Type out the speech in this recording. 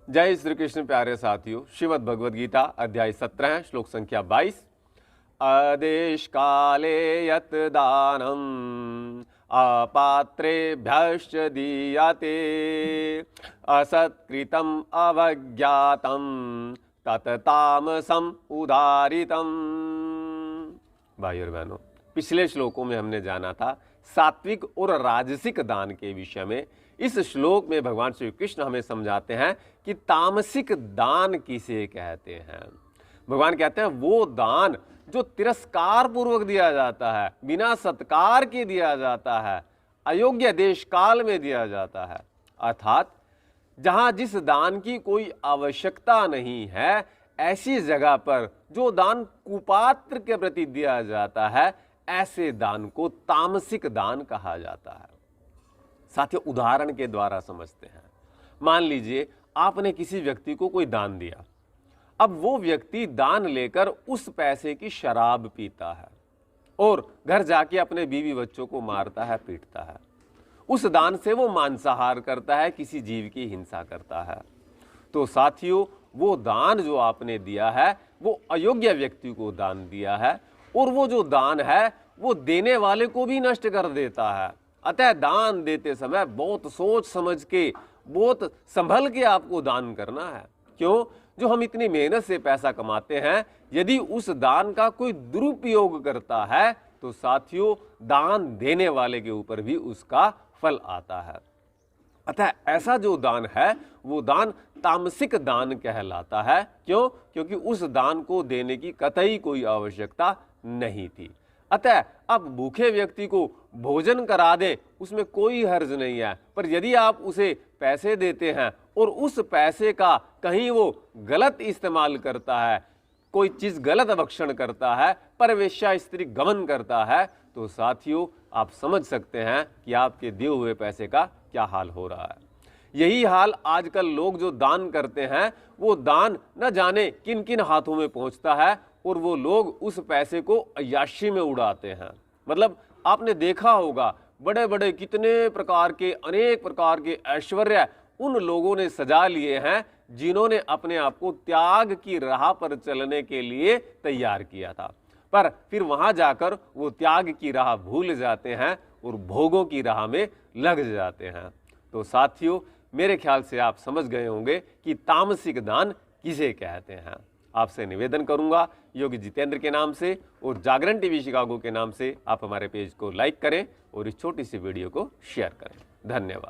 जय श्री कृष्ण प्यारे साथियों। श्रीमद् भगवद गीता अध्याय 17 श्लोक संख्या 22। आदेश काले यत दानम अपात्रेभ्यश्च दीयते असत्कृतम अवज्ञातम तत्तामसम उदारितम। भाई और बहनों, पिछले श्लोकों में हमने जाना था सात्विक और राजसिक दान के विषय में। इस श्लोक में भगवान श्री कृष्ण हमें समझाते हैं कि तामसिक दान किसे कहते हैं। भगवान कहते हैं वो दान जो तिरस्कार पूर्वक दिया जाता है, बिना सत्कार के दिया जाता है, अयोग्य देश काल में दिया जाता है, अर्थात जहां जिस दान की कोई आवश्यकता नहीं है, ऐसी जगह पर जो दान कुपात्र के प्रति दिया जाता है, ऐसे दान को तामसिक दान कहा जाता है। साथियों, उदाहरण के द्वारा समझते हैं। मान लीजिए आपने किसी व्यक्ति को कोई दान दिया। अब वो व्यक्ति दान लेकर उस पैसे की शराब पीता है और घर जाके अपने बीवी बच्चों को मारता है, पीटता है। उस दान से वो मांसाहार करता है, किसी जीव की हिंसा करता है। तो साथियों, वो दान जो आपने दिया है वो अयोग्य व्यक्ति को दान दिया है, और वो जो दान है वो देने वाले को भी नष्ट कर देता है। अतः दान देते समय बहुत सोच समझ के, बहुत संभल के आपको दान करना है। क्यों? जो हम इतनी मेहनत से पैसा कमाते हैं, यदि उस दान का कोई दुरुपयोग करता है तो साथियों, दान देने वाले के ऊपर भी उसका फल आता है। अतः ऐसा जो दान है वो दान तामसिक दान कहलाता है। क्यों? क्योंकि उस दान को देने की कतई कोई आवश्यकता नहीं थी। अतः अब भूखे व्यक्ति को भोजन करा दे, उसमें कोई हर्ज नहीं है। पर यदि आप उसे पैसे देते हैं और उस पैसे का कहीं वो गलत इस्तेमाल करता है, कोई चीज गलत भक्षण करता है, परवेश्या स्त्री गमन करता है, तो साथियों आप समझ सकते हैं कि आपके दिए हुए पैसे का क्या हाल हो रहा है। यही हाल आजकल लोग जो दान करते हैं, वो दान न जाने किन किन हाथों में पहुंचता है और वो लोग उस पैसे को अय्याशी में उड़ाते हैं। मतलब आपने देखा होगा, बड़े बड़े कितने प्रकार के, अनेक प्रकार के ऐश्वर्य उन लोगों ने सजा लिए हैं जिन्होंने अपने आप को त्याग की राह पर चलने के लिए तैयार किया था, पर फिर वहां जाकर वो त्याग की राह भूल जाते हैं और भोगों की राह में लग जाते हैं। तो साथियों, मेरे ख्याल से आप समझ गए होंगे कि तामसिक दान किसे कहते हैं। आपसे निवेदन करूंगा, योगी जितेंद्र के नाम से और जागरण टीवी शिकागो के नाम से, आप हमारे पेज को लाइक करें और इस छोटी सी वीडियो को शेयर करें। धन्यवाद।